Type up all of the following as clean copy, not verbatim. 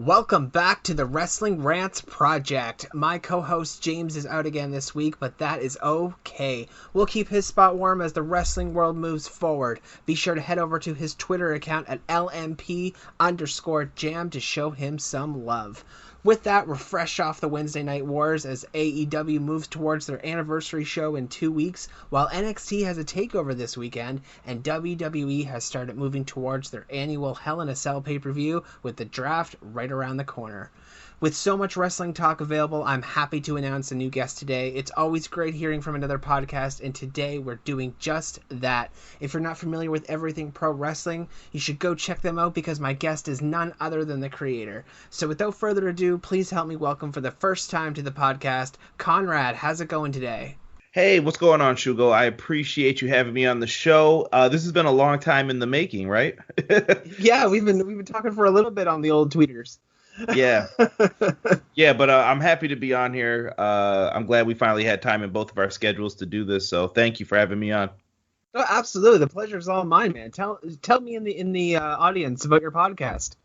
Welcome back to the Wrestling Wrantz Project. My co-host James is out again this week, but that is okay. We'll keep his spot warm as the wrestling world moves forward. Be sure to head over to his Twitter account at LMP_jam to show him some love. With that, we're fresh off the Wednesday Night Wars as AEW moves towards their anniversary show in 2 weeks, while NXT has a takeover this weekend, and WWE has started moving towards their annual Hell in a Cell pay-per-view with the draft right around the corner. With so much wrestling talk available, I'm happy to announce a new guest today. It's always great hearing from another podcast, and today we're doing just that. If you're not familiar with everything pro wrestling, you should go check them out because my guest is none other than the creator. So without further ado, please help me welcome for the first time to the podcast, Conrad. How's it going today? Hey, what's going on, Shugo? I appreciate you having me on the show. This has been a long time in the making, right? Yeah, we've been talking for a little bit on the old tweeters. Yeah. Yeah, but I'm happy to be on here. I'm glad we finally had time in both of our schedules to do this, so thank you for having me on. Oh, absolutely. The pleasure's all mine, man. Tell me in the audience about your podcast.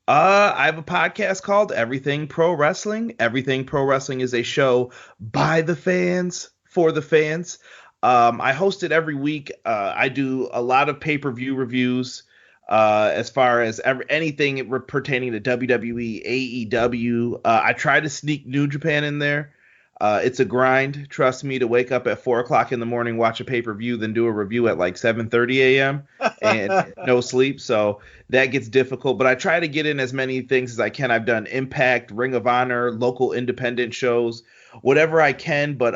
I have a podcast called Everything Pro Wrestling. Everything Pro Wrestling is a show by the fans, for the fans. I host it every week. I do a lot of pay-per-view reviews. As far as anything pertaining to WWE, AEW, I try to sneak New Japan in there. It's a grind, trust me, to wake up at 4 o'clock in the morning, watch a pay-per-view, then do a review at like 7:30 a.m. and no sleep. So that gets difficult, but I try to get in as many things as I can. I've done Impact, Ring of Honor, local independent shows, whatever I can. But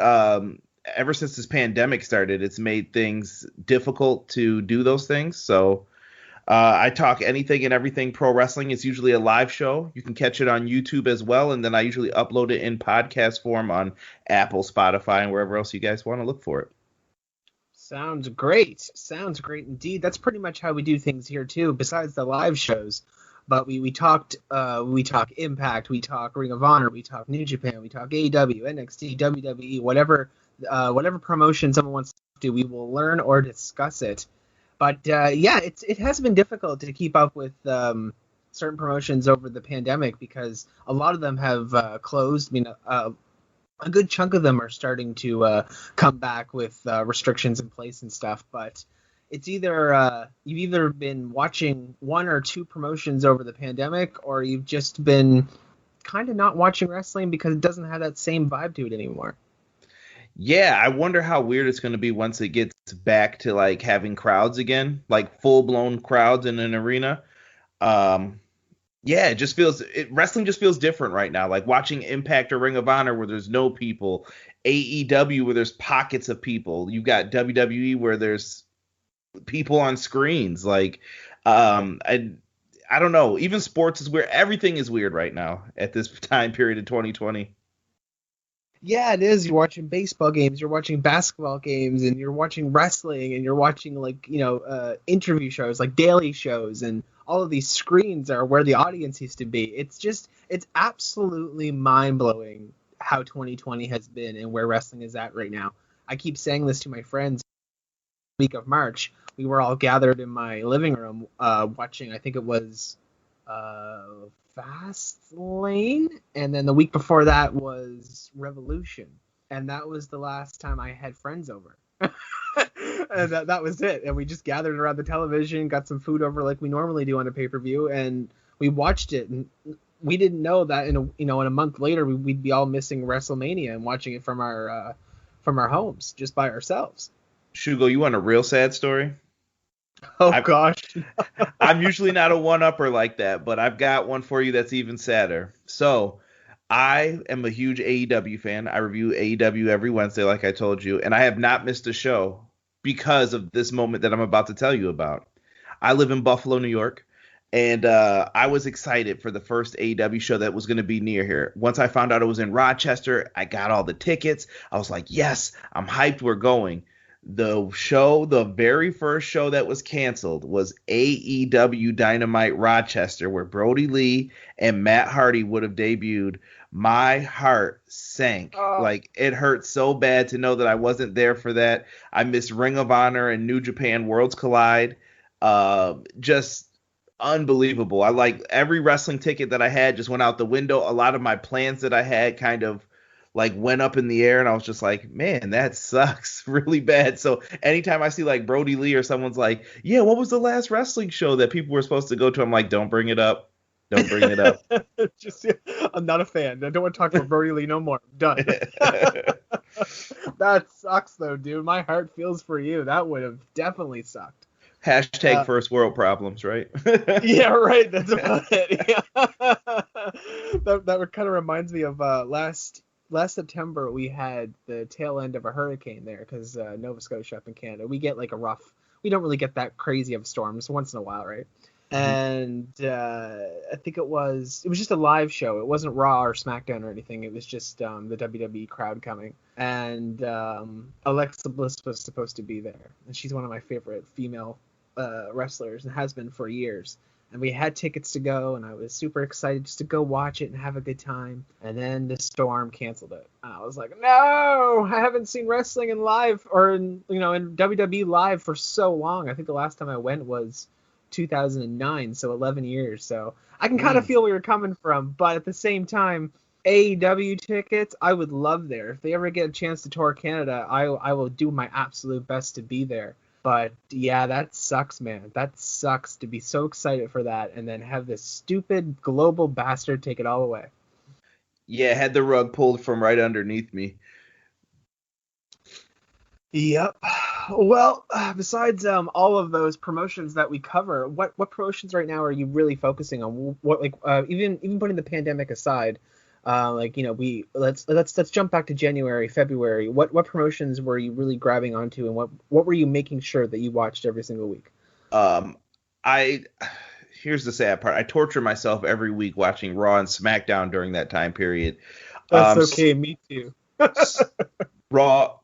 ever since this pandemic started, it's made things difficult to do those things. So I talk anything and everything pro wrestling. It's usually a live show. You can catch it on YouTube as well, and then I usually upload it in podcast form on Apple, Spotify, and wherever else you guys want to look for it. Sounds great. Sounds great indeed. That's pretty much how we do things here too, besides the live shows. But we talk Impact, we talk Ring of Honor, we talk New Japan, we talk AEW, NXT, WWE, whatever promotion someone wants to do, we will learn or discuss it. But yeah, it has been difficult to keep up with certain promotions over the pandemic because a lot of them have closed. I mean, a good chunk of them are starting to come back with restrictions in place and stuff. But it's either you've either been watching one or two promotions over the pandemic, or you've just been kind of not watching wrestling because it doesn't have that same vibe to it anymore. Yeah, I wonder how weird it's going to be once it gets back to like having crowds again, like full-blown crowds in an arena. Yeah, wrestling just feels different right now. Like watching Impact or Ring of Honor where there's no people, AEW where there's pockets of people. You've got WWE where there's people on screens. Like, I don't know. Even sports is weird. Everything is weird right now at this time period in 2020. Yeah, it is. You're watching baseball games, you're watching basketball games, and you're watching wrestling, and you're watching interview shows, like daily shows, and all of these screens are where the audience used to be. It's absolutely mind-blowing how 2020 has been and where wrestling is at right now. I keep saying this to my friends. Week of March, we were all gathered in my living room watching, I think it was Fastlane, and then the week before that was Revolution, and that was the last time I had friends over. And that was it, and we just gathered around the television, got some food over like we normally do on a pay-per-view, and we watched it, and we didn't know that in a month later we'd be all missing WrestleMania and watching it from our homes just by ourselves. Shugo, you want a real sad story? Oh, gosh. I'm usually not a one-upper like that, but I've got one for you that's even sadder. So I am a huge AEW fan. I review AEW every Wednesday, like I told you, and I have not missed a show because of this moment that I'm about to tell you about. I live in Buffalo, New York, and I was excited for the first AEW show that was going to be near here. Once I found out it was in Rochester, I got all the tickets. I was like, yes, I'm hyped, we're going. The very first show that was canceled was AEW Dynamite Rochester, where Brody Lee and Matt Hardy would have debuted. My heart sank. Like, it hurt so bad to know that I wasn't there for that. I missed Ring of Honor and New Japan Worlds Collide. Just unbelievable. I like every wrestling ticket that I had just went out the window. A lot of my plans that I had kind of like went up in the air, and I was just like, man, that sucks really bad. So anytime I see like Brody Lee or someone's like, yeah, what was the last wrestling show that people were supposed to go to? I'm like, don't bring it up. Don't bring it up. Just, I'm not a fan. I don't want to talk about Brody Lee no more. Done. That sucks though, dude. My heart feels for you. That would have definitely sucked. Hashtag first world problems, right? Yeah, right. That's about it. Yeah. That kind of reminds me of last September. We had the tail end of a hurricane there because Nova Scotia up in Canada. We get like we don't really get that crazy of storms once in a while, right? And I think it was just a live show. It wasn't Raw or SmackDown or anything. It was just the WWE crowd coming. And Alexa Bliss was supposed to be there. And she's one of my favorite female wrestlers and has been for years. And we had tickets to go, and I was super excited just to go watch it and have a good time. And then the storm canceled it. And I was like, no, I haven't seen wrestling in live or in WWE live for so long. I think the last time I went was 2009, so 11 years. So I can kind of feel where you're coming from, but at the same time, AEW tickets, I would love there. If they ever get a chance to tour Canada, I will do my absolute best to be there. But yeah, that sucks, man. That sucks to be so excited for that and then have this stupid global bastard take it all away. Yeah, had the rug pulled from right underneath me. Yep. Well, besides all of those promotions that we cover, what promotions right now are you really focusing on? What even putting the pandemic aside, let's jump back to January, February. What promotions were you really grabbing onto, and what were you making sure that you watched every single week? Here's the sad part. I torture myself every week watching Raw and SmackDown during that time period. That's okay, me too. Raw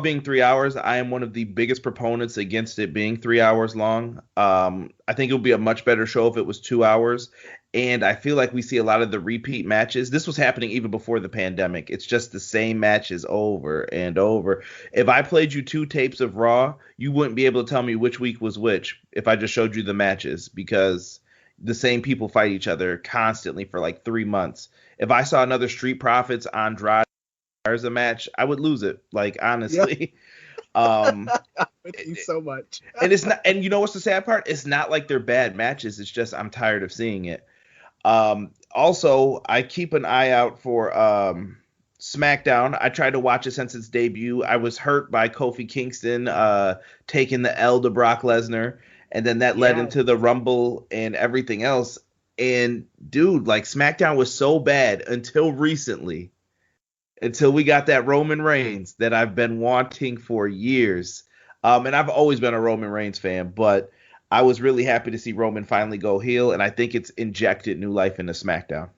being 3 hours, I am one of the biggest proponents against it being 3 hours long. I think it would be a much better show if it was 2 hours. And I feel like we see a lot of the repeat matches. This was happening even before the pandemic. It's just the same matches over and over. If I played you 2 tapes of Raw, you wouldn't be able to tell me which week was which if I just showed you the matches, because the same people fight each other constantly for like 3 months. If I saw another Street Profits Andrade as a match, I would lose it. Like, honestly. With you so much. And it's not, and you know what's the sad part? It's not like they're bad matches. It's just I'm tired of seeing it. Also, I keep an eye out for SmackDown. I tried to watch it since its debut. I was hurt by Kofi Kingston taking the L to Brock Lesnar, and then that led into the Rumble and everything else. And dude, like, SmackDown was so bad until recently. Until we got that Roman Reigns that I've been wanting for years. And I've always been a Roman Reigns fan, but I was really happy to see Roman finally go heel, and I think it's injected new life into SmackDown.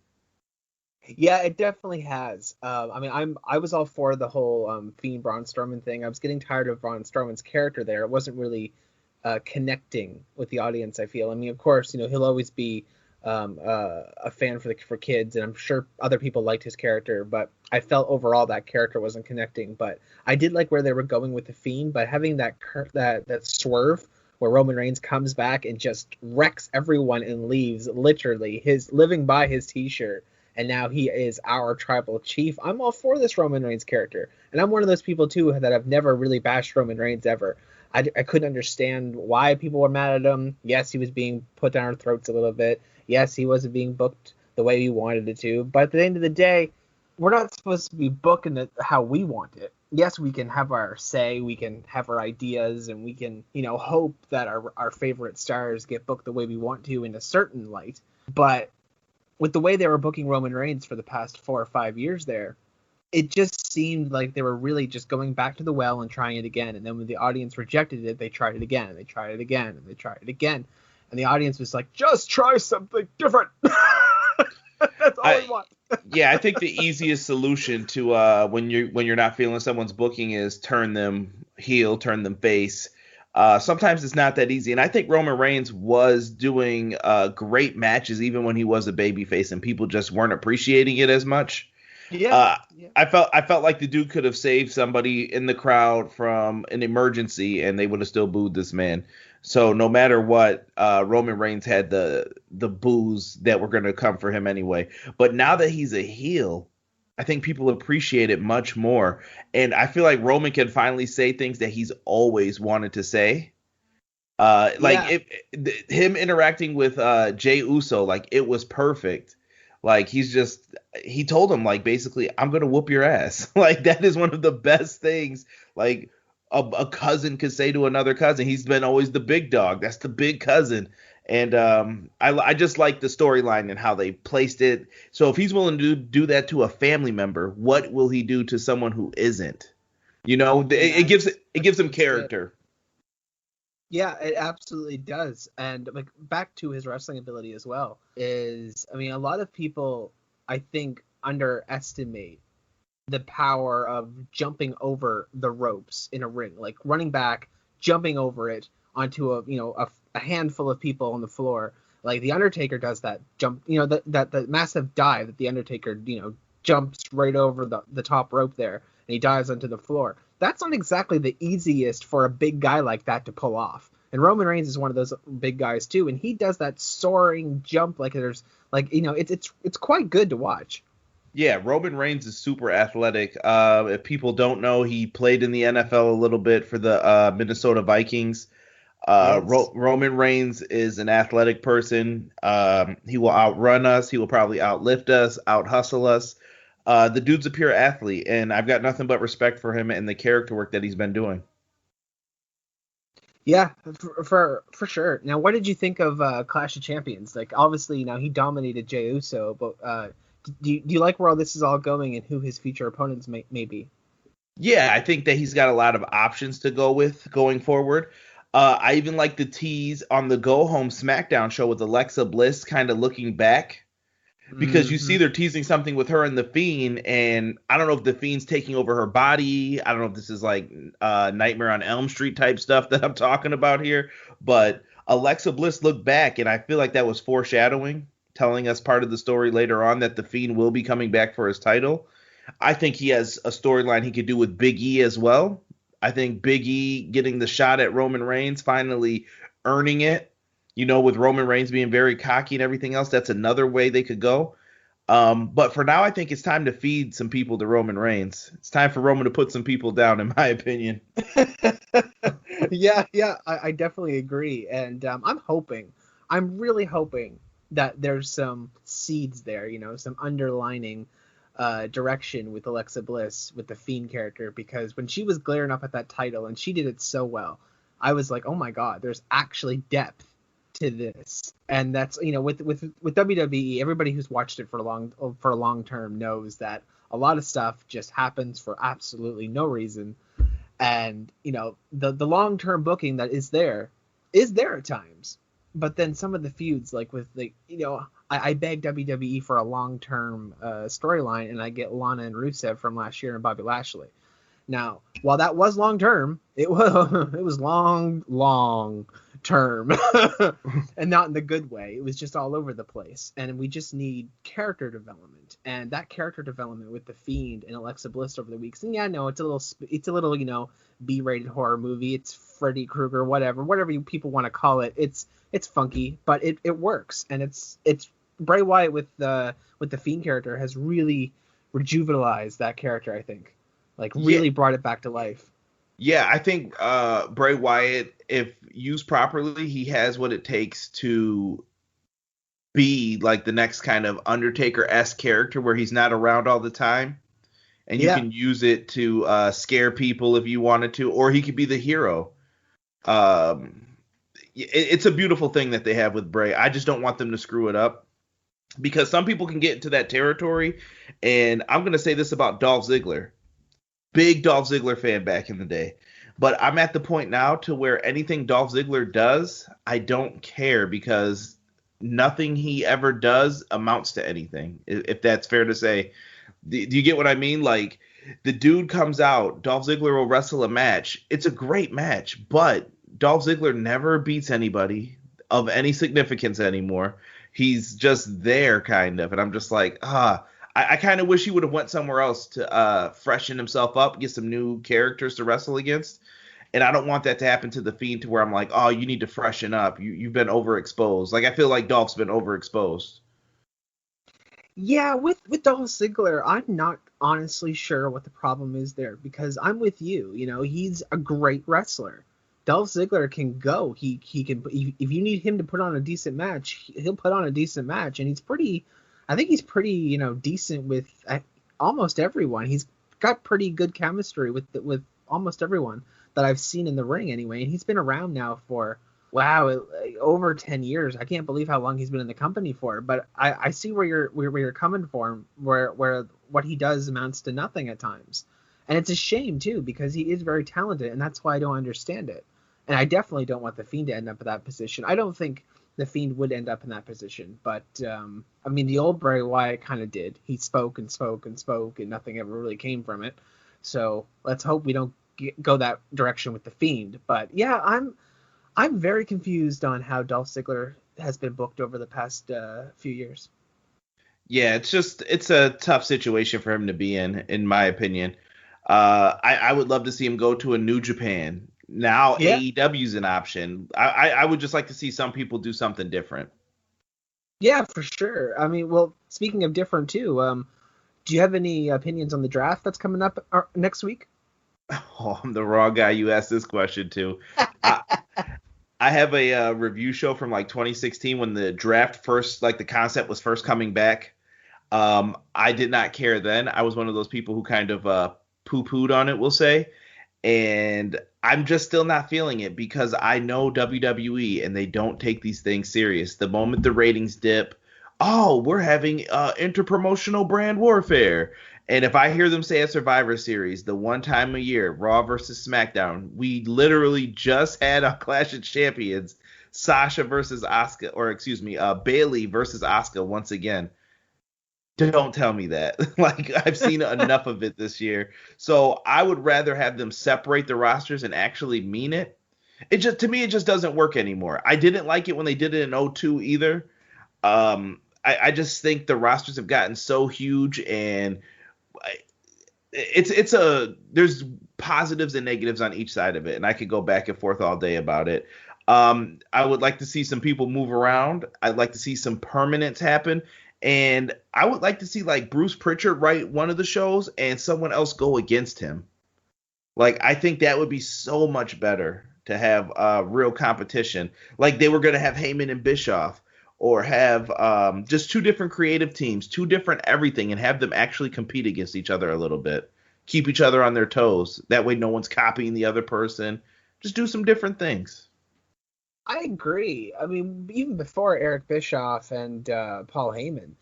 Yeah, it definitely has. I was all for the whole Fiend Braun Strowman thing. I was getting tired of Braun Strowman's character there. It wasn't really connecting with the audience, I feel. I mean, of course, he'll always be a fan for kids, and I'm sure other people liked his character, but I felt overall that character wasn't connecting. But I did like where they were going with the Fiend, but having that swerve where Roman Reigns comes back and just wrecks everyone and leaves, literally his living by his t-shirt, and now he is our tribal chief. I'm all for this Roman Reigns character, and I'm one of those people too that have never really bashed Roman Reigns ever. I couldn't understand why people were mad at him. Yes, he was being put down our throats a little bit. Yes, he wasn't being booked the way we wanted it to. But at the end of the day, we're not supposed to be booking it how we want it. Yes, we can have our say, we can have our ideas, and we can, hope that our favorite stars get booked the way we want to in a certain light. But with the way they were booking Roman Reigns for the past 4 or 5 years there, it just seemed like they were really just going back to the well and trying it again. And then when the audience rejected it, they tried it again, and they tried it again, and they tried it again. And the audience was like, just try something different. That's all I want. Yeah, I think the easiest solution to when you're not feeling someone's booking is turn them heel, turn them face. Sometimes it's not that easy. And I think Roman Reigns was doing great matches even when he was a babyface, and people just weren't appreciating it as much. Yeah. I felt like the dude could have saved somebody in the crowd from an emergency, and they would have still booed this man. So no matter what, Roman Reigns had the boos that were going to come for him anyway. But now that he's a heel, I think people appreciate it much more. And I feel like Roman can finally say things that he's always wanted to say. Yeah, Him interacting with Jey Uso, like it was perfect. Like he told him like basically I'm gonna whoop your ass. Like that is one of the best things like a cousin could say to another cousin. He's been always the big dog. That's the big cousin. And I just like the storyline and how they placed it. So if he's willing to do that to a family member, what will he do to someone who isn't? You know, it gives him character. yeah, it absolutely does. And like back to his wrestling ability as well is, I mean, a lot of people I think underestimate the power of jumping over the ropes in a ring, like running back, jumping over it onto a handful of people on the floor. Like the Undertaker does that jump, that massive dive that the Undertaker, jumps right over the top rope there and he dives onto the floor. That's not exactly the easiest for a big guy like that to pull off. And Roman Reigns is one of those big guys too, and he does that soaring jump like there's like it's quite good to watch. Yeah, Roman Reigns is super athletic. If people don't know, he played in the NFL a little bit for the Minnesota Vikings. Yes. Roman Reigns is an athletic person. He will outrun us. He will probably outlift us, out hustle us. The dude's a pure athlete, and I've got nothing but respect for him and the character work that he's been doing. Yeah, for sure. Now, what did you think of Clash of Champions? Like, obviously, he dominated Jey Uso, but do you like where all this is all going and who his future opponents may be? Yeah, I think that he's got a lot of options to go with going forward. I even like the tease on the Go Home SmackDown show with Alexa Bliss kind of looking back because you see Hmm. they're teasing something with her and the Fiend, and I don't know if the Fiend's taking over her body. I don't know if this is like Nightmare on Elm Street type stuff that I'm talking about here, but Alexa Bliss looked back, and I feel like that was foreshadowing, telling us part of the story later on that the Fiend will be coming back for his title. I think he has a storyline he could do with Big E as well. I think Big E getting the shot at Roman Reigns, finally earning it, with Roman Reigns being very cocky and everything else, that's another way they could go. But for now, I think it's time to feed some people to Roman Reigns. It's time for Roman to put some people down, in my opinion. Yeah, I definitely agree, and I'm really hoping that there's some seeds there, some underlining direction with Alexa Bliss with the Fiend character, because when she was glaring up at that title and she did it so well, I was like, oh my god, there's actually depth to this. And that's with WWE, everybody who's watched it for a long term knows that a lot of stuff just happens for absolutely no reason. And the long term booking that is there at times, but then some of the feuds, like with I beg WWE for a long term storyline, and I get Lana and Rusev from last year and Bobby Lashley. Now, while that was long term, it was it was long term, and not in the good way. It was just all over the place, and we just need character development, and that character development with the Fiend and Alexa Bliss over the weeks. And yeah, no, it's a little B-rated horror movie. It's Freddy Krueger, whatever people want to call it. It's funky, but it works, and it's Bray Wyatt with the Fiend character has really rejuvenized that character, I think. Like Yeah, really brought it back to life. yeah, I think Bray Wyatt, if used properly, he has what it takes to be like the next kind of Undertaker-esque character where he's not around all the time. And you Yeah. can use it to scare people if you wanted to, or he could be the hero. Um, it's a beautiful thing that they have with Bray. I just don't want them to screw it up because some people can get into that territory. And I'm going to say this about Dolph Ziggler. Big Dolph Ziggler fan back in the day. But I'm at the point now to where anything Dolph Ziggler does, I don't care because nothing he ever does amounts to anything, if that's fair to say. Do you get what I mean? Like, the dude comes out, Dolph Ziggler will wrestle a match. It's a great match, but Dolph Ziggler never beats anybody of any significance anymore. He's just there, kind of. And I'm just like, I kind of wish he would have went somewhere else to freshen himself up, get some new characters to wrestle against. And I don't want that to happen to the Fiend to where I'm like, oh, you need to freshen up. You've been overexposed. Like, I feel like Dolph's been overexposed. Yeah, with Dolph Ziggler, I'm not honestly sure what the problem is there because I'm with you. You know, he's a great wrestler. Dolph Ziggler can go. He can. If you need him to put on a decent match, he'll put on a decent match, and he's pretty. I think he's pretty, decent with almost everyone. He's got pretty good chemistry with almost everyone that I've seen in the ring anyway, and he's been around now for wow, over 10 years. I can't believe how long he's been in the company for. But I see where you're coming from, where what he does amounts to nothing at times, and it's a shame too because he is very talented, and that's why I don't understand it. And I definitely don't want the Fiend to end up in that position. I don't think the Fiend would end up in that position, but I mean, the old Bray Wyatt kind of did. He spoke and spoke and spoke, and nothing ever really came from it. So let's hope we don't go that direction with the Fiend. But yeah, I'm very confused on how Dolph Ziggler has been booked over the past few years. Yeah, it's a tough situation for him to be in my opinion. I would love to see him go to a New Japan. Now Yeah. AEW's an option. I would just like to see some people do something different. Yeah, for sure. I mean, well, speaking of different too, do you have any opinions on the draft that's coming up next week? Oh, I'm the wrong guy you asked this question to. I, I have a review show from like 2016 when the draft first, like the concept was first coming back. I did not care then. I was one of those people who kind of poo-pooed on it, we'll say. And I'm just still not feeling it because I know WWE and they don't take these things serious. The moment the ratings dip, oh, we're having interpromotional brand warfare. And if I hear them say a Survivor Series, the one time a year, Raw versus SmackDown, we literally just had a Clash of Champions, Sasha versus Asuka, or excuse me, Bayley versus Asuka once again. Don't tell me that. Like, I've seen enough of it this year. So I would rather have them separate the rosters and actually mean it. To me, it just doesn't work anymore. I didn't like it when they did it in '02 either. I just think the rosters have gotten so huge, and there's positives and negatives on each side of it, and I could go back and forth all day about it. I would like to see some people move around. I'd like to see some permanence happen. And I would like to see like Bruce Pritchard write one of the shows and someone else go against him. Like, I think that would be so much better to have real competition. Like they were going to have Heyman and Bischoff, or have just two different creative teams, two different everything, and have them actually compete against each other a little bit. Keep each other on their toes. That way no one's copying the other person. Just do some different things. I agree. I mean, even before Eric Bischoff and Paul Heyman,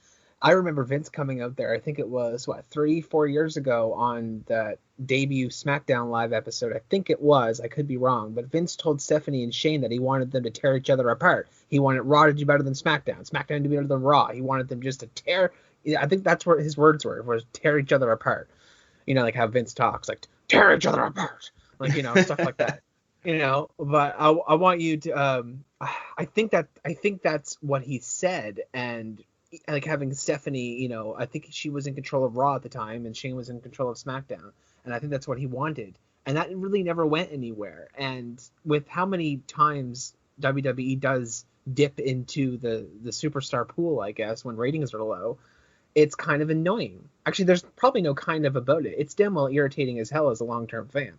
I remember Vince coming out there. I think it was 3-4 years ago on the debut SmackDown Live episode. I think it was. I could be wrong, but Vince told Stephanie and Shane that he wanted them to tear each other apart. He wanted Raw to do better than SmackDown, SmackDown to be better than Raw. He wanted them just to tear. I think that's what his words were, was tear each other apart. You know, like how Vince talks, like tear each other apart, like stuff like that. But I want you to I think that's what he said, and like having Stephanie, I think she was in control of Raw at the time and Shane was in control of SmackDown, and I think that's what he wanted, and that really never went anywhere. And with how many times WWE does dip into the superstar pool, I guess, when ratings are low, it's kind of annoying. Actually, there's probably no kind of about it. It's damn well irritating as hell as a long-term fan.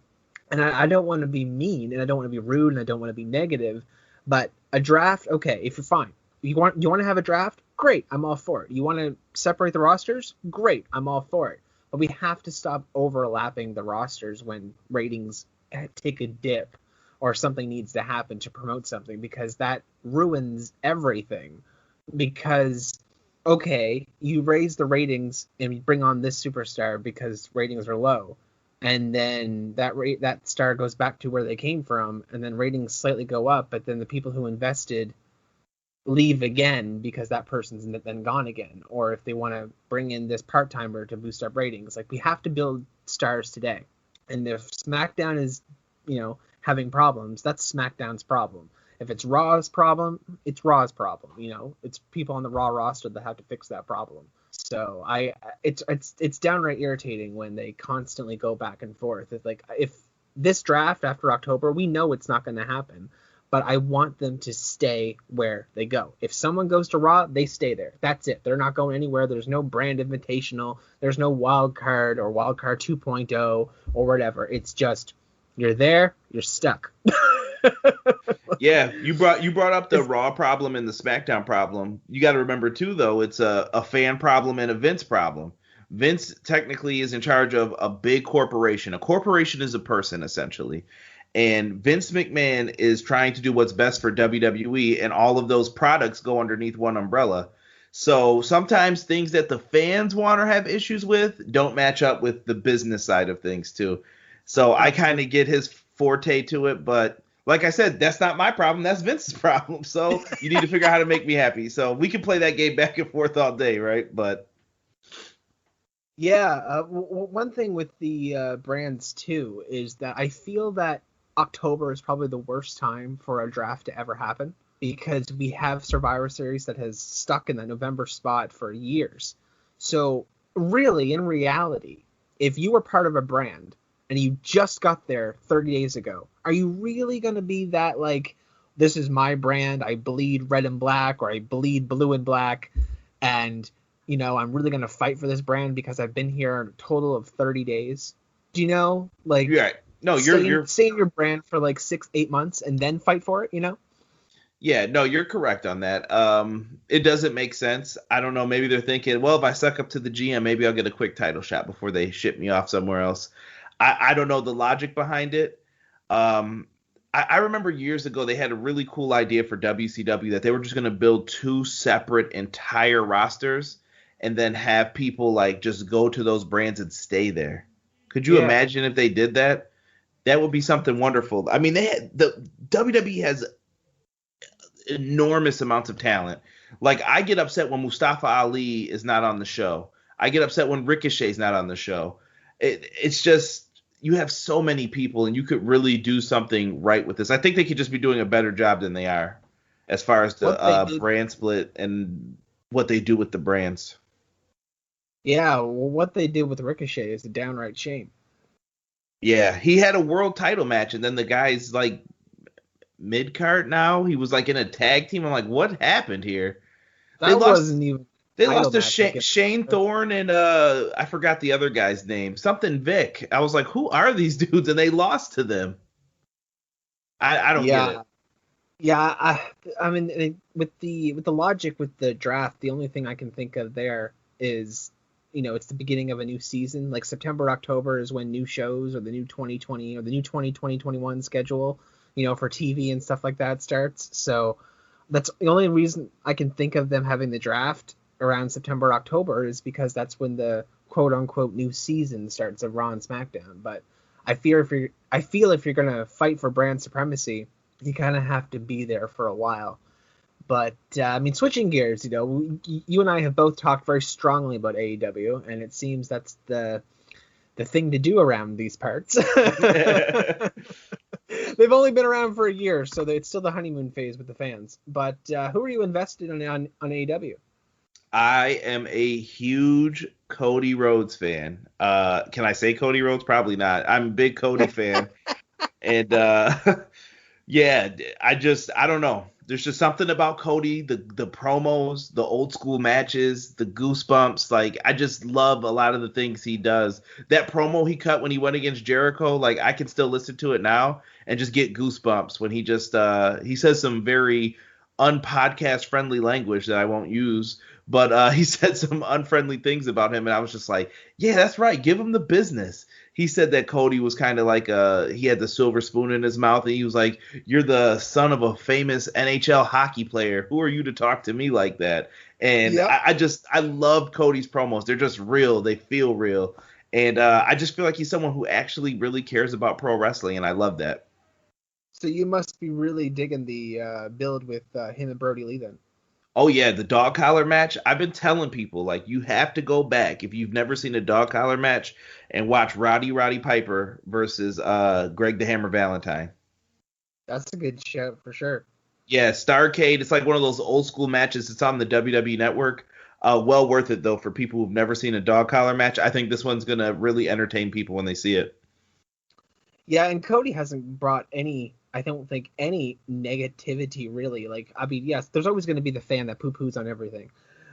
And I don't want to be mean, and I don't want to be rude, and I don't want to be negative, but a draft, okay, if you're fine. You want to have a draft? Great, I'm all for it. You want to separate the rosters? Great, I'm all for it. But we have to stop overlapping the rosters when ratings take a dip or something needs to happen to promote something, because that ruins everything. Because, okay, you raise the ratings and you bring on this superstar because ratings are low, and then that star goes back to where they came from, and then ratings slightly go up, but then the people who invested leave again because that person's then gone again. Or if they want to bring in this part-timer to boost up ratings, like, we have to build stars today. And if SmackDown is, having problems, that's SmackDown's problem. If it's Raw's problem, it's Raw's problem. It's people on the Raw roster that have to fix that problem. So it's downright irritating when they constantly go back and forth. It's like, if this draft after October, we know it's not going to happen. But I want them to stay where they go. If someone goes to Raw, they stay there. That's it. They're not going anywhere. There's no brand invitational. There's no wild card or wild card 2.0 or whatever. It's just you're there, you're stuck. Yeah, you brought up the Raw problem and the SmackDown problem. You got to remember too, though, it's a fan problem and a Vince problem. Vince technically is in charge of a big corporation. A corporation is a person, essentially. And Vince McMahon is trying to do what's best for WWE, and all of those products go underneath one umbrella. So sometimes things that the fans want or have issues with don't match up with the business side of things, too. So I kind of get his forte to it, but like I said, that's not my problem. That's Vince's problem. So you need to figure out how to make me happy. So we can play that game back and forth all day, right? But yeah, one thing with the brands, too, is that I feel that October is probably the worst time for a draft to ever happen because we have Survivor Series that has stuck in the November spot for years. So really, in reality, if you were part of a brand and you just got there 30 days ago, are you really going to be that like, this is my brand, I bleed red and black, or I bleed blue and black, and, you know, I'm really going to fight for this brand because I've been here a total of 30 days? Do you know? Like, yeah. No, you're stay in your brand for like 6-8 months and then fight for it, you know? Yeah, no, you're correct on that. It doesn't make sense. I don't know. Maybe they're thinking, well, if I suck up to the GM, maybe I'll get a quick title shot before they ship me off somewhere else. I don't know the logic behind it. I remember years ago they had a really cool idea for WCW that they were just going to build 2 separate entire rosters and then have people like just go to those brands and stay there. Could you imagine if they did that? That would be something wonderful. I mean, the WWE has enormous amounts of talent. Like, I get upset when Mustafa Ali is not on the show. I get upset when Ricochet's not on the show. It's just, you have so many people, and you could really do something right with this. I think they could just be doing a better job than they are as far as the brand split and what they do with the brands. Yeah, well, what they did with Ricochet is a downright shame. Yeah, he had a world title match, and then the guy's like mid-card now. He was like in a tag team. I'm like, what happened here? They lost to Shane Thorne and I forgot the other guy's name. Something Vic. I was like, who are these dudes? And they lost to them. I don't get it. Yeah, I mean, with the logic with the draft, the only thing I can think of there is, you know, it's the beginning of a new season. Like September, October is when new shows or the new 2020 or the new 2021 schedule, you know, for TV and stuff like that starts. So that's the only reason I can think of them having the draft around September, October is because that's when the quote unquote new season starts of Raw and SmackDown. But I feel if you're going to fight for brand supremacy, you kind of have to be there for a while. But, I mean, switching gears, you know, you and I have both talked very strongly about AEW, and it seems that's the thing to do around these parts. They've only been around for a year, so it's still the honeymoon phase with the fans. But who are you invested in on AEW? I am a huge Cody Rhodes fan. Can I say Cody Rhodes? Probably not. I'm a big Cody fan. And, yeah, I don't know. There's just something about Cody, the promos, the old school matches, the goosebumps. Like, I just love a lot of the things he does. That promo he cut when he went against Jericho, like, I can still listen to it now and just get goosebumps when he just he says some very unpodcast friendly language that I won't use, but he said some unfriendly things about him, and I was just like, yeah, that's right, give him the business. He said that Cody was kind of like he had the silver spoon in his mouth, and he was like, you're the son of a famous NHL hockey player. Who are you to talk to me like that? And yep. I love Cody's promos. They're just real. They feel real. And I just feel like he's someone who actually really cares about pro wrestling, and I love that. So you must be really digging the build with him and Brody Lee then. Oh, yeah, the dog collar match. I've been telling people, like, you have to go back if you've never seen a dog collar match and watch Roddy Piper versus Greg the Hammer Valentine. That's a good show for sure. Yeah, Starrcade. It's like one of those old school matches. It's on the WWE Network. Well worth it, though, for people who've never seen a dog collar match. I think this one's going to really entertain people when they see it. Yeah, and Cody hasn't brought any, I don't think, any negativity really. Like, I mean, yes, there's always going to be the fan that poo-poos on everything.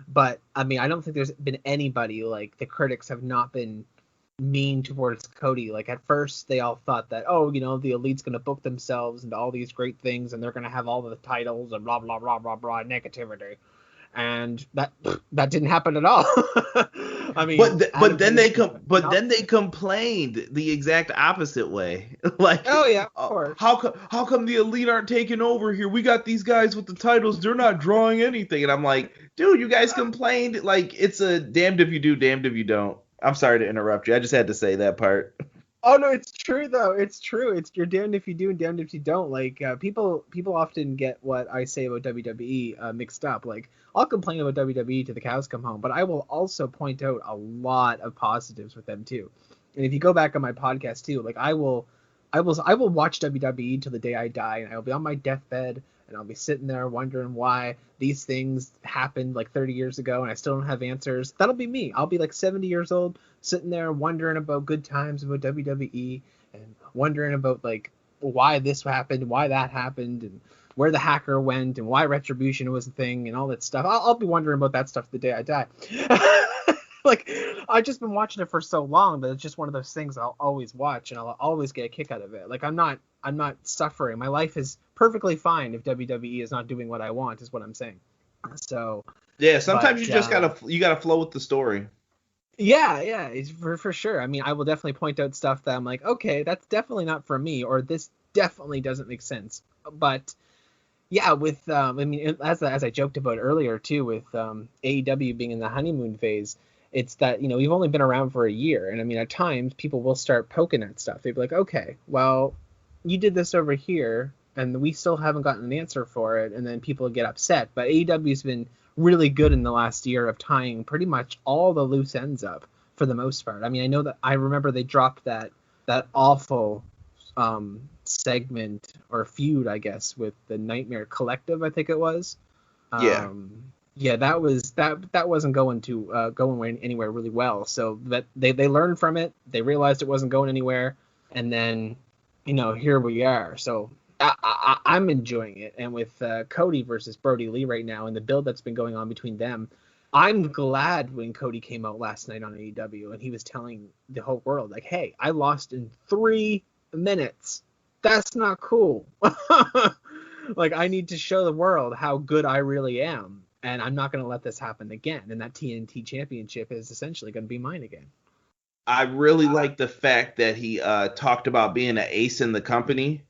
But, I mean, I don't think there's been anybody, like, the critics have not been mean towards Cody. Like, at first, they all thought that, oh, you know, the Elite's going to book themselves into all these great things, and they're going to have all the titles and blah, blah, blah, blah, blah, negativity. And that didn't happen at all. I mean, then they complained the exact opposite way. Like, oh yeah, of course. How come the Elite aren't taking over here? We got these guys with the titles. They're not drawing anything. And I'm like, dude, you guys complained. Like, it's a damned if you do, damned if you don't. I'm sorry to interrupt you. I just had to say that part. Oh no, it's true though. It's true. It's you're damned if you do and damned if you don't. Like people often get what I say about WWE mixed up. Like I'll complain about WWE till the cows come home, but I will also point out a lot of positives with them too. And if you go back on my podcast too, like I will watch WWE till the day I die, and I will be on my deathbed and I'll be sitting there wondering why these things happened like 30 years ago and I still don't have answers. That'll be me. I'll be like 70 years old sitting there wondering about good times about WWE and wondering about like why this happened, why that happened, and where the hacker went and why Retribution was a thing and all that stuff. I'll be wondering about that stuff the day I die. Like I've just been watching it for so long that it's just one of those things I'll always watch and I'll always get a kick out of it. Like I'm not suffering. My life is perfectly fine if WWE is not doing what I want, is what I'm saying. So yeah, sometimes you just gotta flow with the story. Yeah, it's for sure. I mean, I will definitely point out stuff that I'm like, okay, that's definitely not for me, or this definitely doesn't make sense. But yeah, with I mean, as I joked about earlier too, with AEW being in the honeymoon phase, it's that, you know, we've only been around for a year, and I mean, at times people will start poking at stuff. They'd be like, okay, well, you did this over here, and we still haven't gotten an answer for it, and then people get upset. But AEW's been really good in the last year of tying pretty much all the loose ends up for the most part. I mean, I remember they dropped that awful segment or feud, I guess, with the Nightmare Collective, I think it was. Yeah, that wasn't going anywhere really well. So that they learned from it. They realized it wasn't going anywhere, and then, you know, here we are. So I'm enjoying it. And with Cody versus Brody Lee right now and the build that's been going on between them, I'm glad when Cody came out last night on AEW and he was telling the whole world, like, hey, I lost in 3 minutes. That's not cool. Like, I need to show the world how good I really am. And I'm not going to let this happen again. And that TNT championship is essentially going to be mine again. I really like the fact that he talked about being an ace in the company.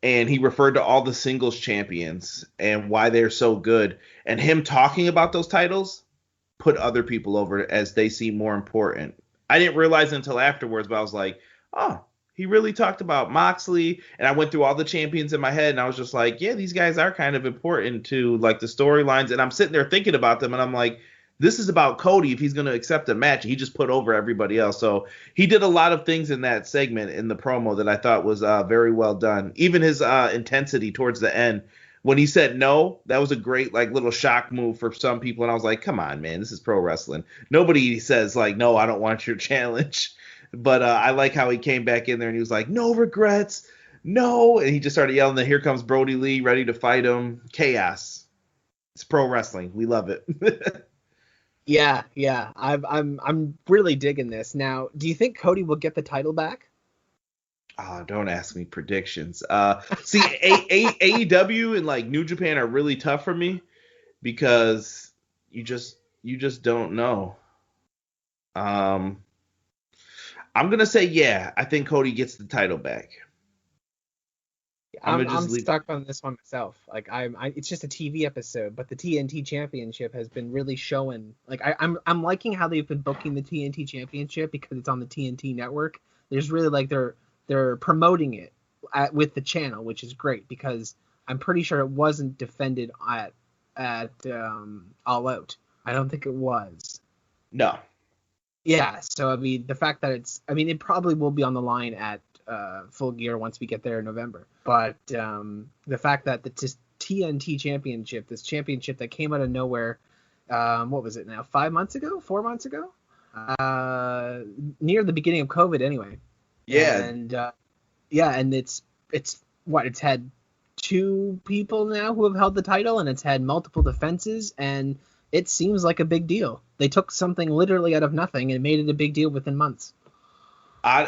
And he referred to all the singles champions and why they're so good. And him talking about those titles put other people over as they seem more important. I didn't realize until afterwards, but I was like, oh, he really talked about Moxley. And I went through all the champions in my head, and I was just like, yeah, these guys are kind of important to like the storylines. And I'm sitting there thinking about them, and I'm like, this is about Cody if he's going to accept a match. He just put over everybody else. So he did a lot of things in that segment in the promo that I thought was very well done. Even his intensity towards the end when he said no, that was a great like little shock move for some people. And I was like, come on, man, this is pro wrestling. Nobody says like, no, I don't want your challenge. But I like how he came back in there and he was like, no regrets, no. And he just started yelling that here comes Brody Lee ready to fight him. Chaos. It's pro wrestling. We love it. Yeah. I'm really digging this. Now, do you think Cody will get the title back? Oh, don't ask me predictions. See, AEW and like New Japan are really tough for me because you just don't know. I'm gonna say yeah. I think Cody gets the title back. I'm stuck on this one myself. Like it's just a TV episode, but the TNT Championship has been really showing. Like I'm liking how they've been booking the TNT Championship because it's on the TNT network. There's really like they're promoting it with the channel, which is great because I'm pretty sure it wasn't defended at All Out. I don't think it was. No. Yeah, so I mean the fact that it probably will be on the line at Full Gear once we get there in November. But the fact that the TNT Championship, this championship that came out of nowhere, what was it now? 4 months ago? Near the beginning of COVID anyway. Yeah. And Yeah, and it's had two people now who have held the title, and it's had multiple defenses, and it seems like a big deal. They took something literally out of nothing and made it a big deal within months.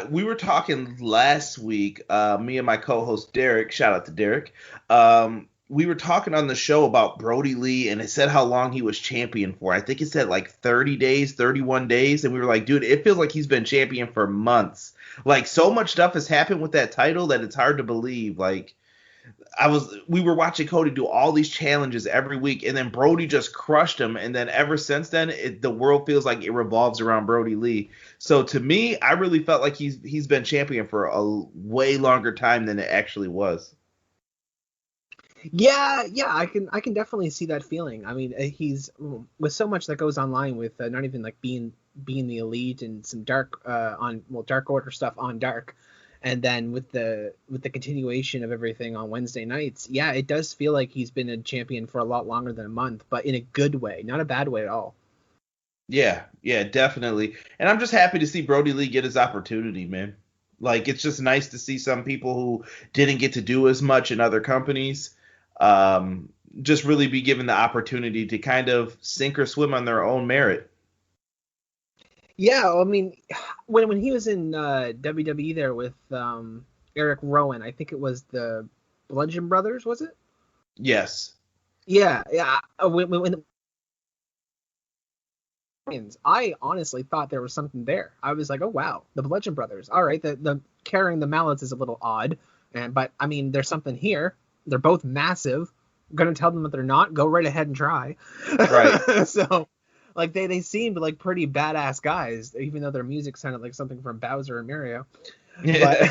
We were talking last week, me and my co-host Derek, shout out to Derek. We were talking on the show about Brody Lee, and it said how long he was champion for. I think it said like 30 days, 31 days, and we were like, dude, it feels like he's been champion for months. Like, so much stuff has happened with that title that it's hard to believe. Like, we were watching Cody do all these challenges every week, and then Brody just crushed him, and then ever since then, the world feels like it revolves around Brody Lee. So to me, I really felt like he's been champion for a way longer time than it actually was. Yeah, I can definitely see that feeling. I mean, he's with so much that goes online with not even like being the elite and some dark Dark Order stuff on Dark. And then with the continuation of everything on Wednesday nights, yeah, it does feel like he's been a champion for a lot longer than a month, but in a good way, not a bad way at all. Yeah, definitely. And I'm just happy to see Brody Lee get his opportunity, man. Like, it's just nice to see some people who didn't get to do as much in other companies just really be given the opportunity to kind of sink or swim on their own merit. Yeah, I mean, when he was in WWE there with Eric Rowan, I think it was the Bludgeon Brothers, was it? Yes. Yeah. When I honestly thought there was something there. I was like, oh wow, the Bludgeon Brothers. All right, the carrying the mallets is a little odd, but I mean, there's something here. They're both massive. I'm gonna tell them that they're not. Go right ahead and try. Right. So, like they seemed like pretty badass guys, even though their music sounded like something from Bowser and Mario. Yeah.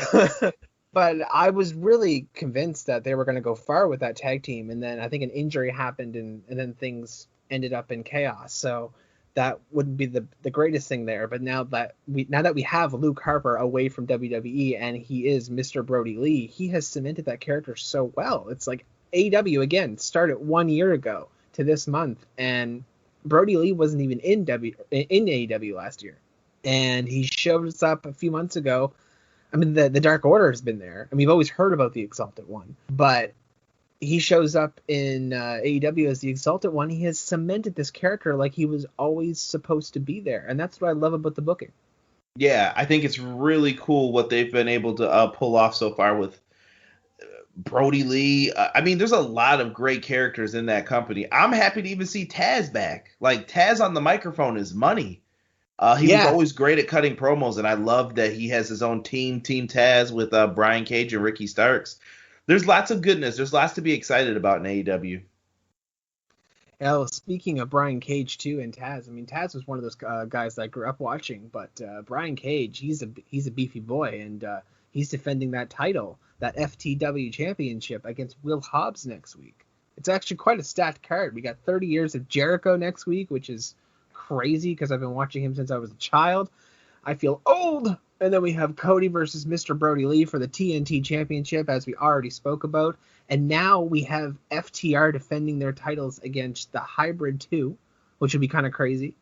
But I was really convinced that they were going to go far with that tag team, and then I think an injury happened, and then things ended up in chaos. So that wouldn't be the greatest thing there. But now that we have Luke Harper away from WWE and he is Mr. Brody Lee, he has cemented that character so well. It's like AEW again started 1 year ago to this month, and Brody Lee wasn't even in AEW last year, and he showed us up a few months ago. I mean, the Dark Order has been there, and we've always heard about the Exalted One, but he shows up in AEW as the Exalted One. He has cemented this character like he was always supposed to be there, and that's what I love about the booking. Yeah, I think it's really cool what they've been able to pull off so far with Brody Lee. I mean, there's a lot of great characters in that company. I'm happy to even see Taz back. Like, Taz on the microphone is money. He was always great at cutting promos, and I love that he has his own Team Taz with Brian Cage and Ricky Starks. There's lots of goodness. There's lots to be excited about in AEW. Well, speaking of Brian Cage too and Taz, I mean, Taz was one of those guys that I grew up watching, but Brian Cage, he's a beefy boy, and he's defending that title, that FTW championship against Will Hobbs next week. It's actually quite a stacked card. We got 30 years of Jericho next week, which is crazy because I've been watching him since I was a child. I feel old. And then we have Cody versus Mr. Brody Lee for the TNT Championship, as we already spoke about. And now we have FTR defending their titles against the Hybrid 2, which would be kind of crazy.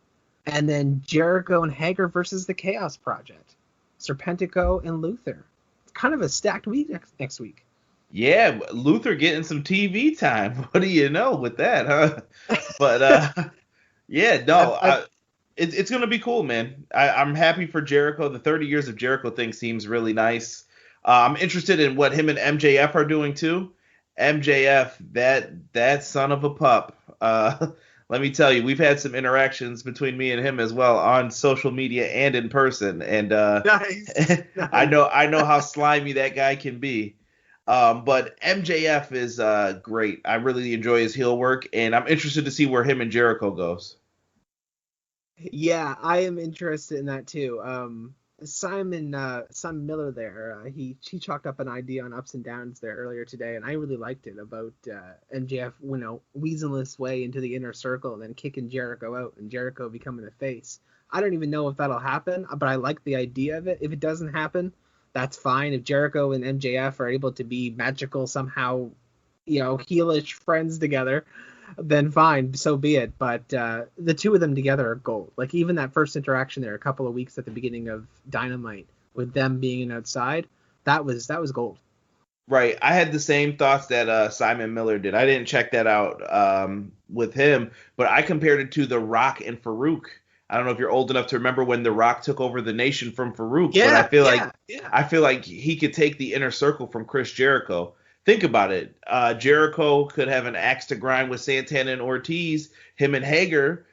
And then Jericho and Hager versus the Chaos Project. Serpentico and Luther. It's kind of a stacked week next week. Yeah, Luther getting some TV time. What do you know with that, huh? But, yeah, no, it's going to be cool, man. I'm happy for Jericho. The 30 years of Jericho thing seems really nice. I'm interested in what him and MJF are doing, too. MJF, that son of a pup. Let me tell you, we've had some interactions between me and him as well on social media and in person. And nice. I know how slimy that guy can be. But MJF is great. I really enjoy his heel work, and I'm interested to see where him and Jericho goes. Yeah, I am interested in that too. Simon Miller there, he chalked up an idea on Ups and Downs there earlier today, and I really liked it about MJF, weaseling his way into the inner circle and then kicking Jericho out and Jericho becoming a face. I don't even know if that'll happen, but I like the idea of it. If it doesn't happen, that's fine. If Jericho and MJF are able to be magical somehow, heelish friends together, then fine, so be it. But the two of them together are gold. Like, even that first interaction there, a couple of weeks at the beginning of Dynamite, with them being outside, that was gold. Right. I had the same thoughts that Simon Miller did. I didn't check that out with him, but I compared it to The Rock and Farouk. I don't know if you're old enough to remember when The Rock took over the nation from Farouk, but I feel like he could take the inner circle from Chris Jericho. Think about it. Jericho could have an axe to grind with Santana and Ortiz. Him and Hager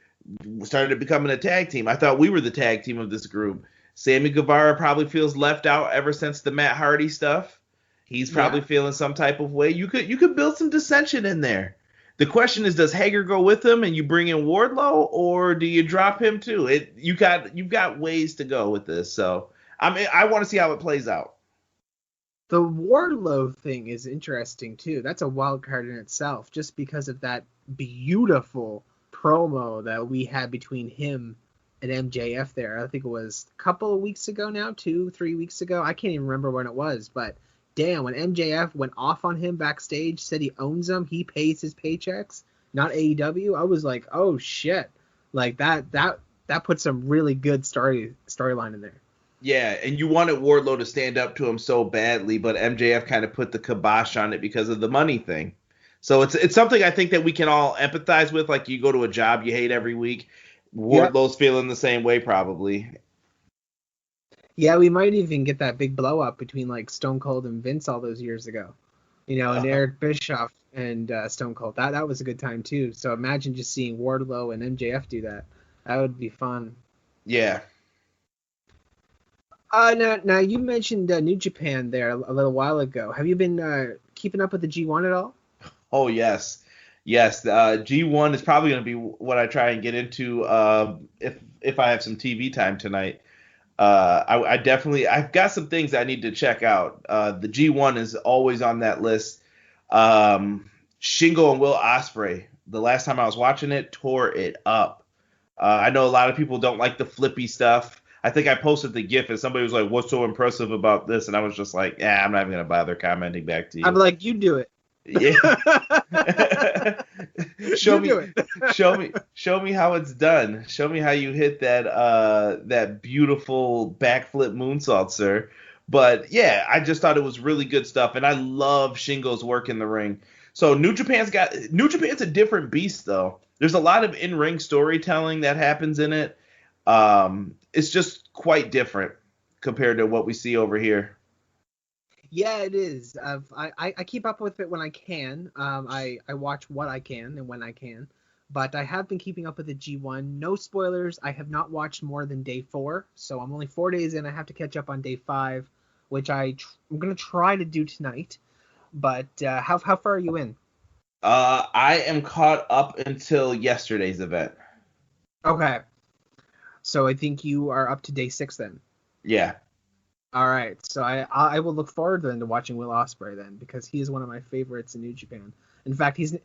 started becoming a tag team. I thought we were the tag team of this group. Sammy Guevara probably feels left out ever since the Matt Hardy stuff. He's probably feeling some type of way. You could build some dissension in there. The question is, does Hager go with him and you bring in Wardlow, or do you drop him too? You've got ways to go with this. So I want to see how it plays out. The Wardlow thing is interesting too. That's a wild card in itself, just because of that beautiful promo that we had between him and MJF there. I think it was a couple of weeks ago now, 2-3 weeks ago. I can't even remember when it was, but damn, when MJF went off on him backstage, said he owns him, he pays his paychecks, not AEW, I was like, oh shit. Like that put some really good storyline in there. Yeah, and you wanted Wardlow to stand up to him so badly, but MJF kind of put the kibosh on it because of the money thing. So it's something I think that we can all empathize with. Like, you go to a job you hate every week. Wardlow's feeling the same way probably. Yeah, we might even get that big blow up between like Stone Cold and Vince all those years ago. And Eric Bischoff and Stone Cold. That was a good time too. So imagine just seeing Wardlow and MJF do that. That would be fun. Yeah. Now you mentioned New Japan there a little while ago. Have you been keeping up with the G1 at all? Oh, yes. G1 is probably going to be what I try and get into if I have some TV time tonight. I've got some things I need to check out. The G1 is always on that list. Shingo and Will Ospreay, the last time I was watching it, tore it up. I know a lot of people don't like the flippy stuff. I think I posted the GIF and somebody was like, "What's so impressive about this?" And I was just like, I'm not even going to bother commenting back to you. I'm like, you do it. Yeah. Show me how it's done. Show me how you hit that beautiful backflip moonsault, sir. But yeah, I just thought it was really good stuff, and I love Shingo's work in the ring. So New Japan's a different beast though. There's a lot of in-ring storytelling that happens in it. It's just quite different compared to what we see over here. Yeah, it is. I keep up with it when I can. I watch what I can and when I can. But I have been keeping up with the G1. No spoilers. I have not watched more than day 4. So I'm only 4 days in. I have to catch up on day 5, which I'm going to try to do tonight. But how far are you in? I am caught up until yesterday's event. Okay. So I think you are up to day 6 then. Yeah. All right, so I will look forward then to watching Will Ospreay then, because he is one of my favorites in New Japan. In fact, he's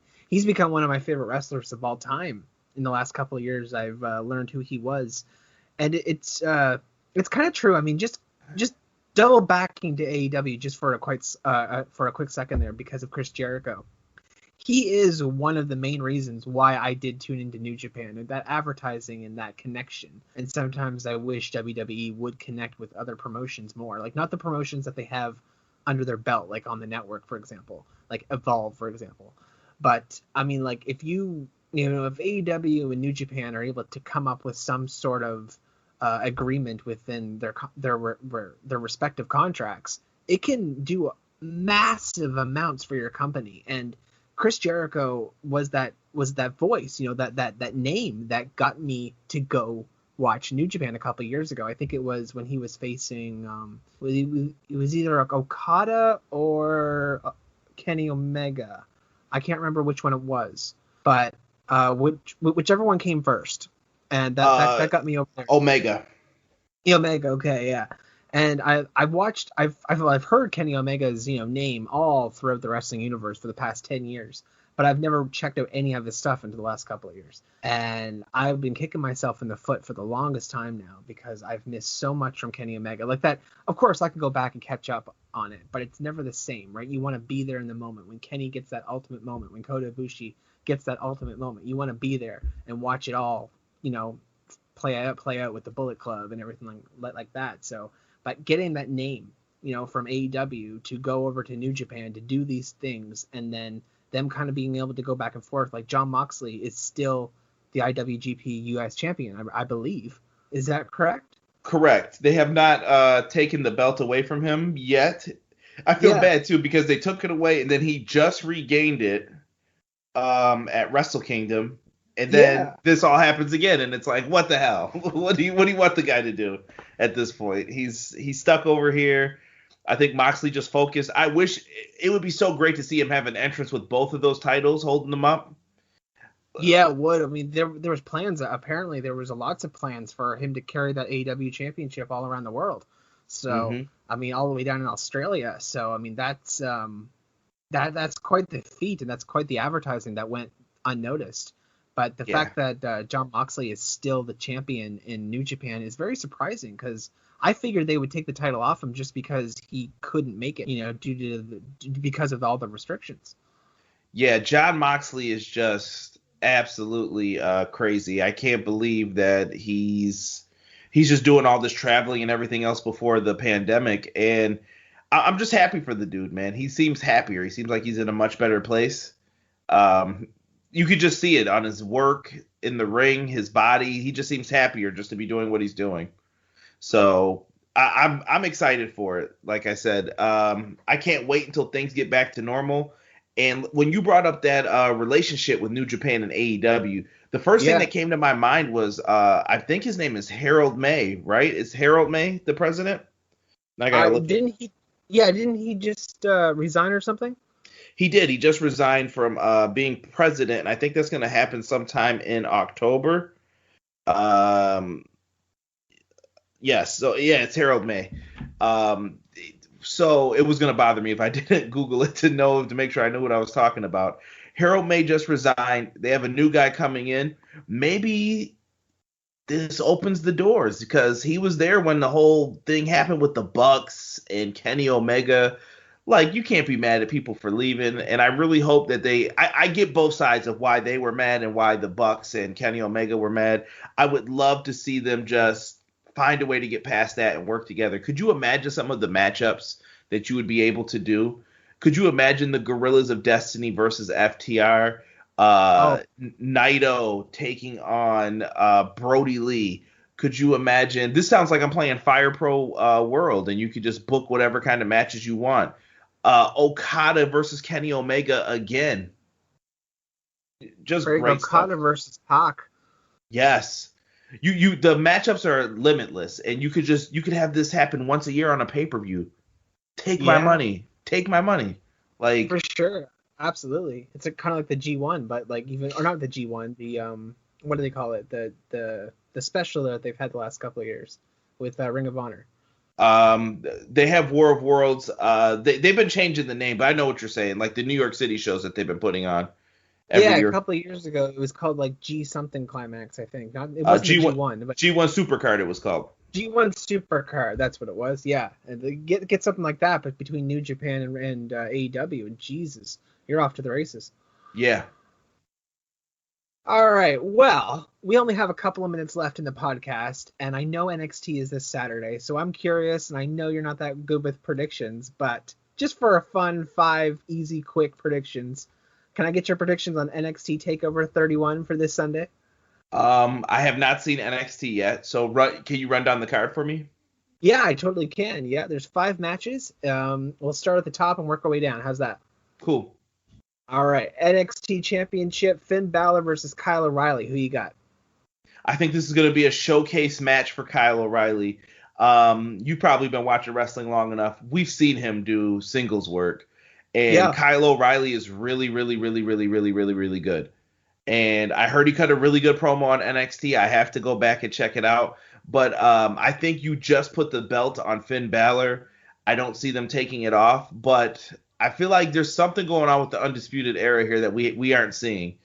become one of my favorite wrestlers of all time. In the last couple of years, I've learned who he was, and it's kind of true. I mean, just double backing to AEW just for a quick second there because of Chris Jericho. He is one of the main reasons why I did tune into New Japan, and that advertising and that connection. And sometimes I wish WWE would connect with other promotions more, like not the promotions that they have under their belt, like on the network, for example, like Evolve, for example. But I mean, like if if AEW and New Japan are able to come up with some sort of agreement within their respective contracts, it can do massive amounts for your company. And Chris Jericho was that voice, that name that got me to go watch New Japan a couple of years ago. I think it was when he was facing it was either Okada or Kenny Omega. I can't remember which one it was, but whichever one came first, and that got me over there. Omega, okay, yeah. And I've heard Kenny Omega's name all throughout the wrestling universe for the past 10 years, but I've never checked out any of his stuff into the last couple of years. And I've been kicking myself in the foot for the longest time now because I've missed so much from Kenny Omega. Like that, of course, I can go back and catch up on it, but it's never the same, right? You want to be there in the moment when Kenny gets that ultimate moment, when Kota Ibushi gets that ultimate moment. You want to be there and watch it all, play out with the Bullet Club and everything like that. So. But getting that name, from AEW to go over to New Japan to do these things, and then them kind of being able to go back and forth. Like John Moxley is still the IWGP US champion, I believe. Is that correct? Correct. They have not taken the belt away from him yet. I feel bad too because they took it away and then he just regained it at Wrestle Kingdom, and then this all happens again, and it's like, what the hell? What do you want the guy to do at this point? He's stuck over here. I think Moxley just focused. I wish it would be so great to see him have an entrance with both of those titles holding them up. Yeah, it would. I mean, there was plans. Apparently, there was lots of plans for him to carry that AEW championship all around the world. So, I mean, all the way down in Australia. So, I mean, that's quite the feat, and that's quite the advertising that went unnoticed. But the fact that John Moxley is still the champion in New Japan is very surprising, because I figured they would take the title off him just because he couldn't make it, because of all the restrictions. Yeah, John Moxley is just absolutely crazy. I can't believe that he's just doing all this traveling and everything else before the pandemic, and I'm just happy for the dude, man. He seems happier. He seems like he's in a much better place. You could just see it on his work in the ring, his body. He just seems happier just to be doing what he's doing. So I'm excited for it. Like I said, I can't wait until things get back to normal. And when you brought up that relationship with New Japan and AEW, the first thing that came to my mind was I think his name is Harold May, right? Is Harold May the president? I gotta look. Didn't he just resign or something? He did. He just resigned from being president, and I think that's going to happen sometime in October. Yes. So, yeah, it's Harold May. So it was going to bother me if I didn't Google it to make sure I knew what I was talking about. Harold May just resigned. They have a new guy coming in. Maybe this opens the doors, because he was there when the whole thing happened with the Bucks and Kenny Omega. Like, you can't be mad at people for leaving, and I really hope that I get both sides of why they were mad and why the Bucks and Kenny Omega were mad. I would love to see them just find a way to get past that and work together. Could you imagine some of the matchups that you would be able to do? Could you imagine the Gorillas of Destiny versus FTR? Naito taking on Brody Lee. Could you imagine? This sounds like I'm playing Fire Pro World, and you could just book whatever kind of matches you want. Okada versus Kenny Omega again. Just great Okada stuff. Versus Pac. Yes. You the matchups are limitless, and you could have this happen once a year on a pay-per-view. Take my money. Take my money. Like, for sure. Absolutely. It's kind of like the G1, but like not the G1, the what do they call it? The special that they've had the last couple of years with Ring of Honor. They have War of Worlds. They've been changing the name, but I know what you're saying. Like the New York City shows that they've been putting on every year. A couple of years ago, it was called like G something Climax, I think. It wasn't G1, but G1 Supercard it was called. G1 Supercard, that's what it was. Yeah, and get something like that, but between New Japan and AEW, and Jesus, you're off to the races. Yeah. All right, well, we only have a couple of minutes left in the podcast, and I know NXT is this Saturday, so I'm curious, and I know you're not that good with predictions, but just for a fun 5 easy, quick predictions, can I get your predictions on NXT TakeOver 31 for this Sunday? I have not seen NXT yet, so can you run down the card for me? Yeah, I totally can. Yeah, there's 5 matches. We'll start at the top and work our way down. How's that? Cool. All right, NXT Championship, Finn Balor versus Kyle O'Reilly. Who you got? I think this is going to be a showcase match for Kyle O'Reilly. You've probably been watching wrestling long enough. We've seen him do singles work. And Kyle O'Reilly is really, really, really, really, really, really, really good. And I heard he cut a really good promo on NXT. I have to go back and check it out. But I think you just put the belt on Finn Balor. I don't see them taking it off. But I feel like there's something going on with the Undisputed Era here that we aren't seeing.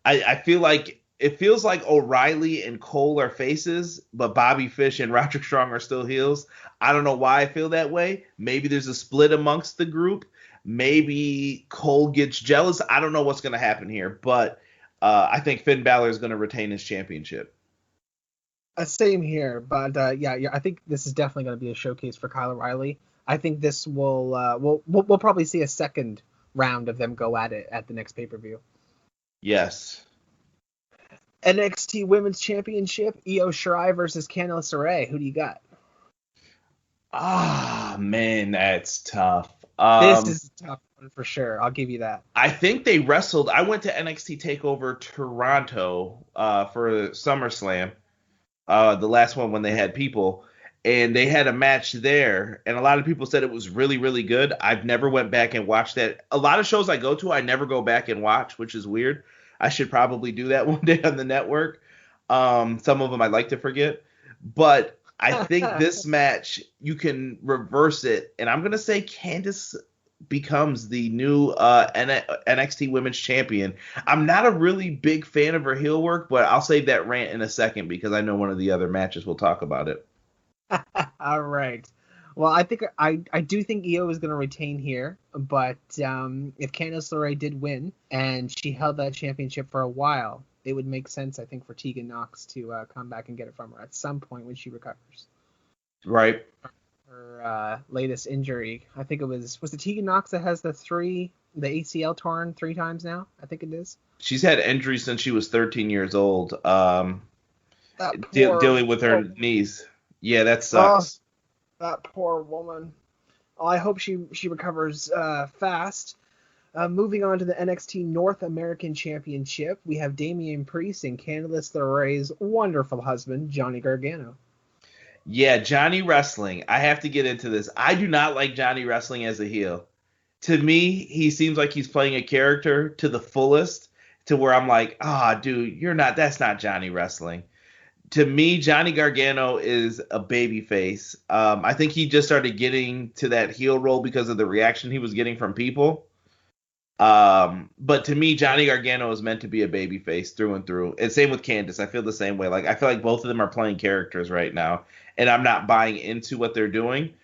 I feel like it feels like O'Reilly and Cole are faces, but Bobby Fish and Roderick Strong are still heels. I don't know why I feel that way. Maybe there's a split amongst the group. Maybe Cole gets jealous. I don't know what's going to happen here, but I think Finn Balor is going to retain his championship. Same here, but I think this is definitely going to be a showcase for Kyle O'Reilly. I think this we'll probably see a second round of them go at it at the next pay-per-view. Yes. NXT Women's Championship, Io Shirai versus Candice LeRae. Who do you got? Ah, man, that's tough. This is a tough one for sure. I'll give you that. I think they wrestled. I went to NXT TakeOver Toronto for SummerSlam, the last one when they had people, and they had a match there, and a lot of people said it was really, really good. I've never went back and watched that. A lot of shows I go to, I never go back and watch, which is weird. I should probably do that one day on the network. Some of them I'd like to forget, but I think this match, you can reverse it, and I'm going to say Candice becomes the new NXT Women's Champion. I'm not a really big fan of her heel work, but I'll save that rant in a second because I know one of the other matches we'll talk about it. All right. Well, I do think Io is going to retain here, but if Candice LeRae did win and she held that championship for a while, it would make sense, I think, for Tegan Nox to come back and get it from her at some point when she recovers. Right. Her latest injury, I think was it Tegan Nox that has the ACL torn 3 times now? I think it is. She's had injuries since she was 13 years old. Dealing with her knees. Yeah, that sucks. That poor woman. Oh, I hope she recovers fast. Moving on to the NXT North American Championship, we have Damian Priest and Candice LeRae's wonderful husband, Johnny Gargano. Yeah, Johnny Wrestling. I have to get into this. I do not like Johnny Wrestling as a heel. To me, he seems like he's playing a character to the fullest, to where I'm like, dude, that's not Johnny Wrestling. To me, Johnny Gargano is a babyface. I think he just started getting to that heel role because of the reaction he was getting from people. But to me, Johnny Gargano is meant to be a babyface through and through. And same with Candice. I feel the same way. Like, I feel like both of them are playing characters right now, and I'm not buying into what they're doing.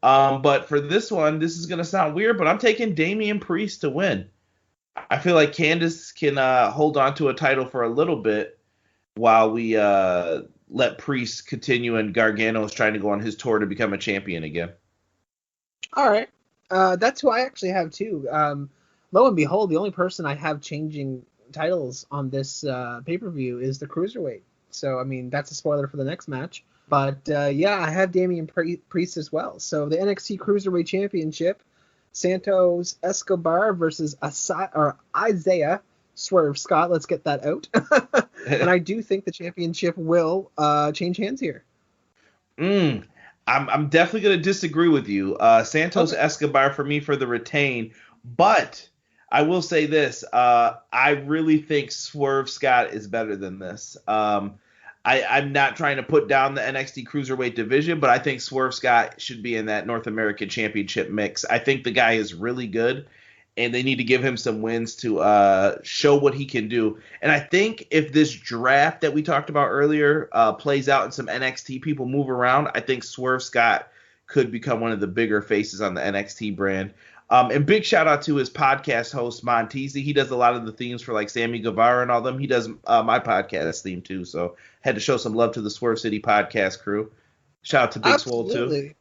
But for this one, this is going to sound weird, but I'm taking Damian Priest to win. I feel like Candice can hold on to a title for a little bit while we let Priest continue, and Gargano is trying to go on his tour to become a champion again. All right. That's who I actually have too. Lo and behold, the only person I have changing titles on this pay-per-view is the Cruiserweight. So, I mean, that's a spoiler for the next match. But, I have Damian Priest as well. So, the NXT Cruiserweight Championship, Santos Escobar versus Isaiah Swerve Scott. Let's get that out. And I do think the championship will change hands here. I'm definitely going to disagree with you. Santos Escobar for me for the retain. But I will say this. I really think Swerve Scott is better than this. I'm not trying to put down the NXT Cruiserweight division, but I think Swerve Scott should be in that North American Championship mix. I think the guy is really good, and they need to give him some wins to show what he can do. And I think if this draft that we talked about earlier plays out and some NXT people move around, I think Swerve Scott could become one of the bigger faces on the NXT brand. And big shout out to his podcast host, Montezi. He does a lot of the themes for like Sammy Guevara and all them. He does my podcast theme too. So had to show some love to the Swerve City podcast crew. Shout out to Big Swole too.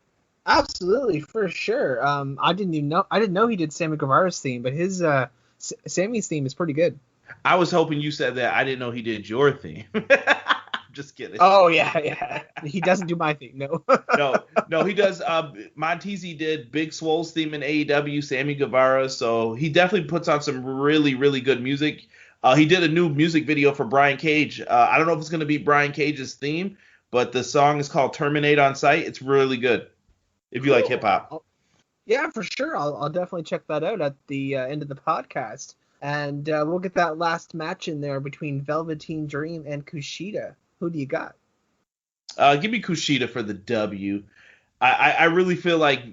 Absolutely, for sure. I didn't know he did Sammy Guevara's theme, but his Sammy's theme is pretty good. I was hoping you said that. I didn't know he did your theme. Just kidding. Oh yeah. He doesn't do my theme, no. no, he does. Montezi did Big Swole's theme in AEW, Sammy Guevara, so he definitely puts on some really, really good music. He did a new music video for Brian Cage. I don't know if it's going to be Brian Cage's theme, but the song is called Terminate on Sight. It's really good if you like hip hop. Yeah, for sure. I'll definitely check that out at the end of the podcast. And we'll get that last match in there between Velveteen Dream and Kushida. Who do you got? Give me Kushida for the W. I really feel like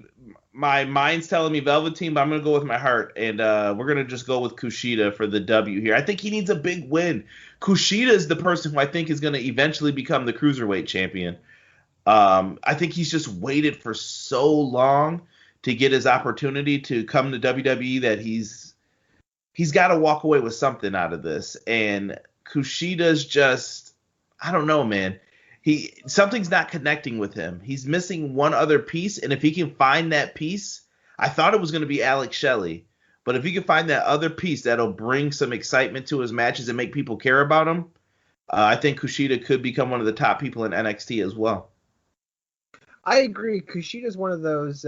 my mind's telling me Velveteen, but I'm going to go with my heart. And we're going to just go with Kushida for the W here. I think he needs a big win. Kushida is the person who I think is going to eventually become the Cruiserweight champion. I think he's just waited for so long to get his opportunity to come to WWE that he's got to walk away with something out of this. And Kushida's just, I don't know, man. something's not connecting with him. He's missing one other piece, and if he can find that piece, I thought it was going to be Alex Shelley, but if he can find that other piece that'll bring some excitement to his matches and make people care about him, I think Kushida could become one of the top people in NXT as well. I agree. Kushida's one of those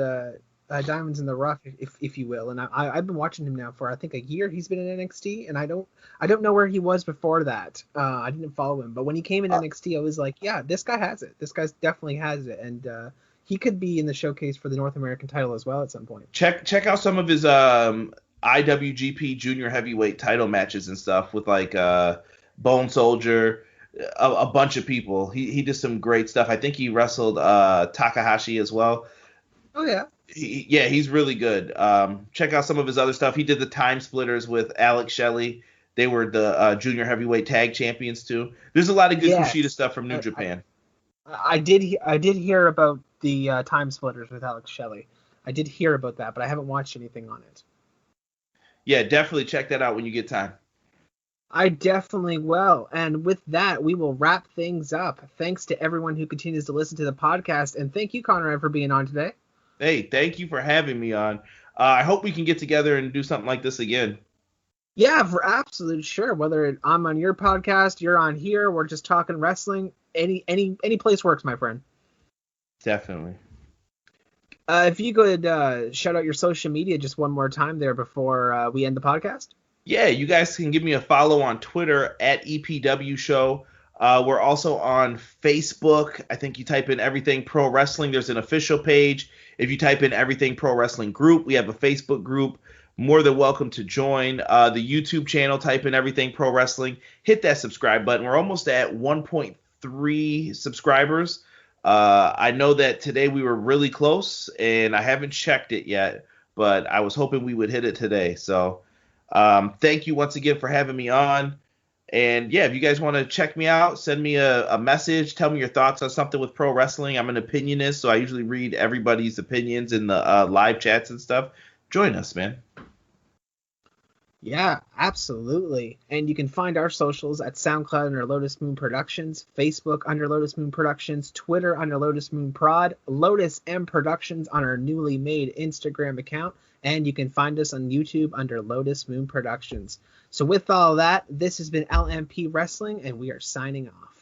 diamonds in the rough, if you will. And I've been watching him now for I think a year. He's been in NXT, and I don't know where he was before that. I didn't follow him, but when he came in NXT, I was like, yeah, this guy has it. This guy definitely has it, and he could be in the showcase for the North American title as well at some point. Check out some of his IWGP Junior Heavyweight title matches and stuff with like Bone Soldier, a bunch of people. He did some great stuff. I think he wrestled Takahashi as well. Oh yeah. He's really good. Check out some of his other stuff. He did the Time Splitters with Alex Shelley. They were the Junior Heavyweight Tag Champions too. There's a lot of good Kushida stuff from New Japan. I did hear about the Time Splitters with Alex Shelley. I did hear about that, but I haven't watched anything on it. Yeah, definitely check that out when you get time. I definitely will. And with that, we will wrap things up. Thanks to everyone who continues to listen to the podcast. And thank you, Conrad, for being on today. Hey, thank you for having me on. I hope we can get together and do something like this again. Yeah, for absolute sure. Whether I'm on your podcast, you're on here, we're just talking wrestling, any place works, my friend. Definitely. If you could shout out your social media just one more time there before we end the podcast. Yeah, you guys can give me a follow on Twitter at EPW Show. We're also on Facebook. I think you type in Everything Pro Wrestling. There's an official page. If you type in Everything Pro Wrestling Group, we have a Facebook group. More than welcome to join. The YouTube channel, type in Everything Pro Wrestling. Hit that subscribe button. We're almost at 1.3 subscribers. I know that today we were really close, and I haven't checked it yet, but I was hoping we would hit it today. So thank you once again for having me on. And yeah, if you guys want to check me out, send me a message. Tell me your thoughts on something with pro wrestling. I'm an opinionist, so I usually read everybody's opinions in the live chats and stuff. Join us, man. Yeah, absolutely. And you can find our socials at SoundCloud under Lotus Moon Productions, Facebook under Lotus Moon Productions, Twitter under Lotus Moon Prod, Lotus M Productions on our newly made Instagram account, and you can find us on YouTube under Lotus Moon Productions. So with all that, this has been LMP Wrestling, and we are signing off.